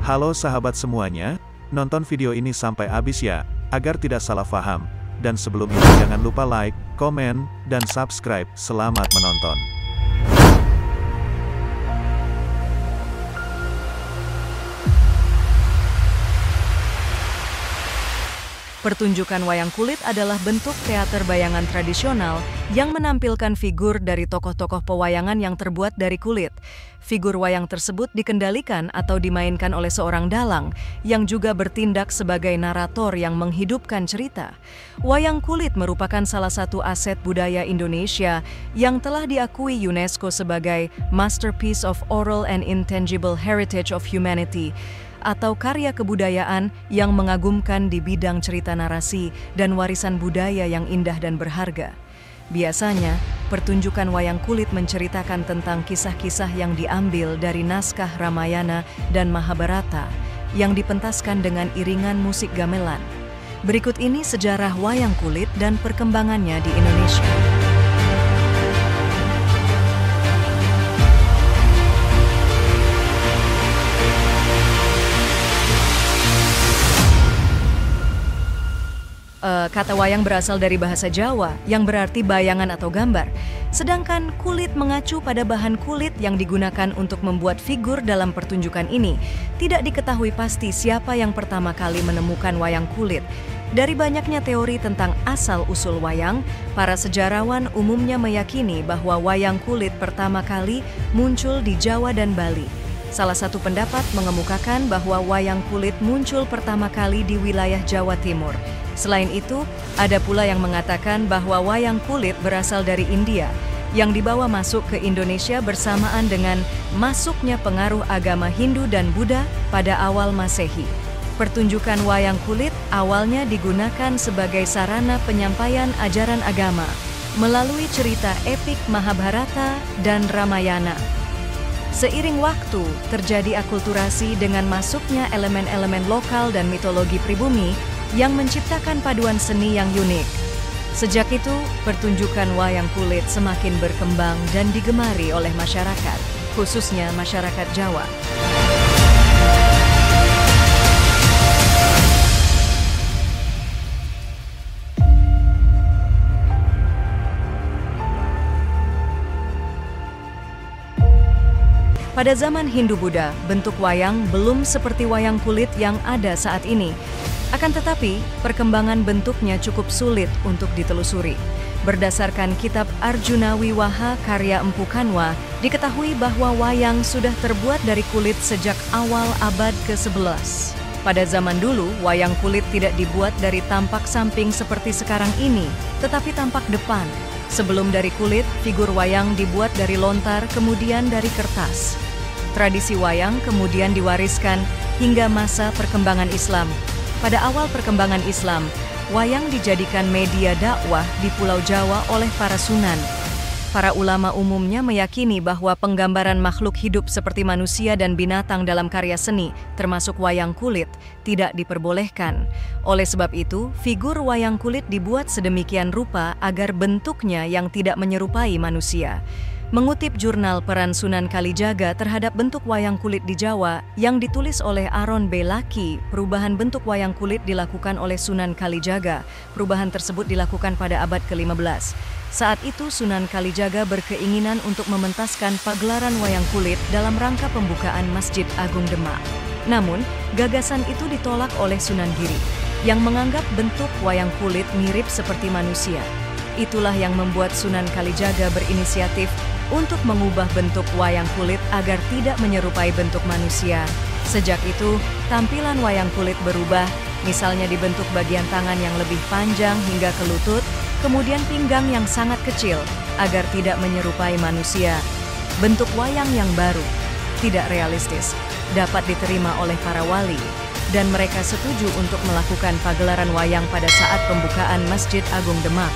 Halo sahabat semuanya, nonton video ini sampai habis ya, agar tidak salah paham. Dan sebelum itu jangan lupa like, komen, dan subscribe. Selamat menonton. Pertunjukan wayang kulit adalah bentuk teater bayangan tradisional yang menampilkan figur dari tokoh-tokoh pewayangan yang terbuat dari kulit. Figur wayang tersebut dikendalikan atau dimainkan oleh seorang dalang yang juga bertindak sebagai narator yang menghidupkan cerita. Wayang kulit merupakan salah satu aset budaya Indonesia yang telah diakui UNESCO sebagai Masterpiece of Oral and Intangible Heritage of Humanity, atau karya kebudayaan yang mengagumkan di bidang cerita narasi dan warisan budaya yang indah dan berharga. Biasanya, pertunjukan wayang kulit menceritakan tentang kisah-kisah yang diambil dari naskah Ramayana dan Mahabharata yang dipentaskan dengan iringan musik gamelan. Berikut ini sejarah wayang kulit dan perkembangannya di Indonesia. Kata wayang berasal dari bahasa Jawa yang berarti bayangan atau gambar. Sedangkan kulit mengacu pada bahan kulit yang digunakan untuk membuat figur dalam pertunjukan ini. Tidak diketahui pasti siapa yang pertama kali menemukan wayang kulit. Dari banyaknya teori tentang asal-usul wayang, para sejarawan umumnya meyakini bahwa wayang kulit pertama kali muncul di Jawa dan Bali. Salah satu pendapat mengemukakan bahwa wayang kulit muncul pertama kali di wilayah Jawa Timur. Selain itu, ada pula yang mengatakan bahwa wayang kulit berasal dari India, yang dibawa masuk ke Indonesia bersamaan dengan masuknya pengaruh agama Hindu dan Buddha pada awal Masehi. Pertunjukan wayang kulit awalnya digunakan sebagai sarana penyampaian ajaran agama melalui cerita epik Mahabharata dan Ramayana. Seiring waktu, terjadi akulturasi dengan masuknya elemen-elemen lokal dan mitologi pribumi yang menciptakan paduan seni yang unik. Sejak itu, pertunjukan wayang kulit semakin berkembang dan digemari oleh masyarakat, khususnya masyarakat Jawa. Pada zaman Hindu-Buddha, bentuk wayang belum seperti wayang kulit yang ada saat ini. Akan tetapi, perkembangan bentuknya cukup sulit untuk ditelusuri. Berdasarkan kitab Arjuna Wiwaha karya Empu Kanwa, diketahui bahwa wayang sudah terbuat dari kulit sejak awal abad ke-11. Pada zaman dulu, wayang kulit tidak dibuat dari tampak samping seperti sekarang ini, tetapi tampak depan. Sebelum dari kulit, figur wayang dibuat dari lontar, kemudian dari kertas. Tradisi wayang kemudian diwariskan hingga masa perkembangan Islam. Pada awal perkembangan Islam, wayang dijadikan media dakwah di Pulau Jawa oleh para sunan. Para ulama umumnya meyakini bahwa penggambaran makhluk hidup seperti manusia dan binatang dalam karya seni, termasuk wayang kulit, tidak diperbolehkan. Oleh sebab itu, figur wayang kulit dibuat sedemikian rupa agar bentuknya yang tidak menyerupai manusia. Mengutip jurnal peran Sunan Kalijaga terhadap bentuk wayang kulit di Jawa yang ditulis oleh Aron B. Laki, perubahan bentuk wayang kulit dilakukan oleh Sunan Kalijaga. Perubahan tersebut dilakukan pada abad ke-15. Saat itu Sunan Kalijaga berkeinginan untuk mementaskan pagelaran wayang kulit dalam rangka pembukaan Masjid Agung Demak. Namun, gagasan itu ditolak oleh Sunan Giri, yang menganggap bentuk wayang kulit mirip seperti manusia. Itulah yang membuat Sunan Kalijaga berinisiatif untuk mengubah bentuk wayang kulit agar tidak menyerupai bentuk manusia. Sejak itu, tampilan wayang kulit berubah, misalnya dibentuk bagian tangan yang lebih panjang hingga ke lutut, kemudian pinggang yang sangat kecil, agar tidak menyerupai manusia. Bentuk wayang yang baru, tidak realistis, dapat diterima oleh para wali, dan mereka setuju untuk melakukan pagelaran wayang pada saat pembukaan Masjid Agung Demak.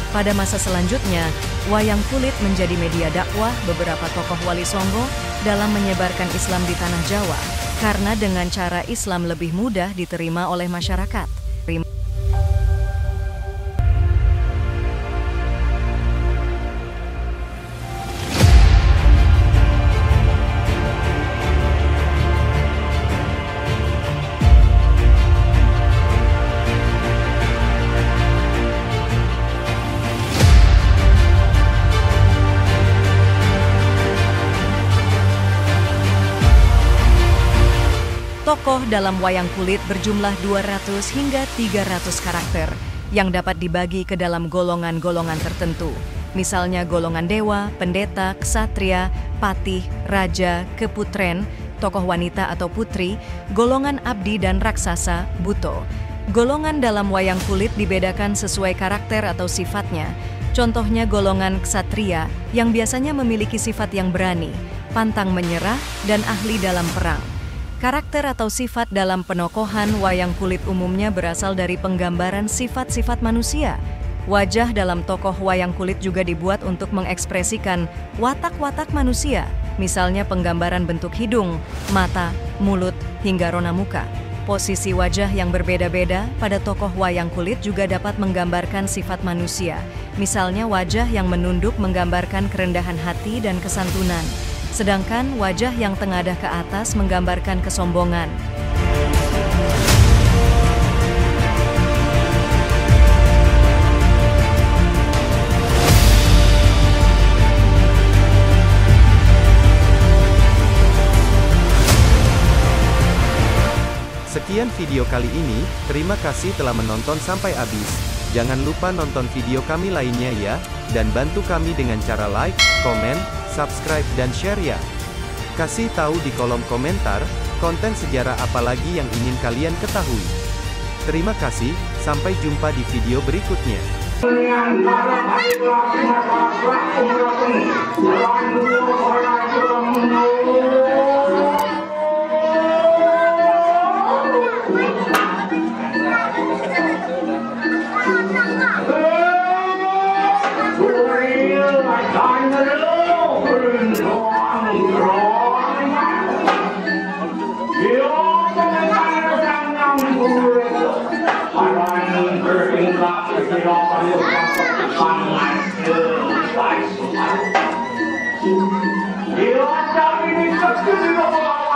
Pada masa selanjutnya, wayang kulit menjadi media dakwah beberapa tokoh Wali Songo dalam menyebarkan Islam di tanah Jawa, karena dengan cara Islam lebih mudah diterima oleh masyarakat. Tokoh dalam wayang kulit berjumlah 200 hingga 300 karakter yang dapat dibagi ke dalam golongan-golongan tertentu. Misalnya golongan dewa, pendeta, ksatria, patih, raja, keputren, tokoh wanita atau putri, golongan abdi dan raksasa, buto. Golongan dalam wayang kulit dibedakan sesuai karakter atau sifatnya. Contohnya golongan ksatria yang biasanya memiliki sifat yang berani, pantang menyerah, dan ahli dalam perang. Karakter atau sifat dalam penokohan wayang kulit umumnya berasal dari penggambaran sifat-sifat manusia. Wajah dalam tokoh wayang kulit juga dibuat untuk mengekspresikan watak-watak manusia, misalnya penggambaran bentuk hidung, mata, mulut, hingga rona muka. Posisi wajah yang berbeda-beda pada tokoh wayang kulit juga dapat menggambarkan sifat manusia. Misalnya wajah yang menunduk menggambarkan kerendahan hati dan kesantunan, sedangkan wajah yang tengadah ke atas menggambarkan kesombongan. Sekian video kali ini, terima kasih telah menonton sampai habis. Jangan lupa nonton video kami lainnya ya, dan bantu kami dengan cara like, komen, subscribe dan share ya. Kasih tahu di kolom komentar, konten sejarah apa lagi yang ingin kalian ketahui. Terima kasih, sampai jumpa di video berikutnya. Dia cari di kaki di bawah,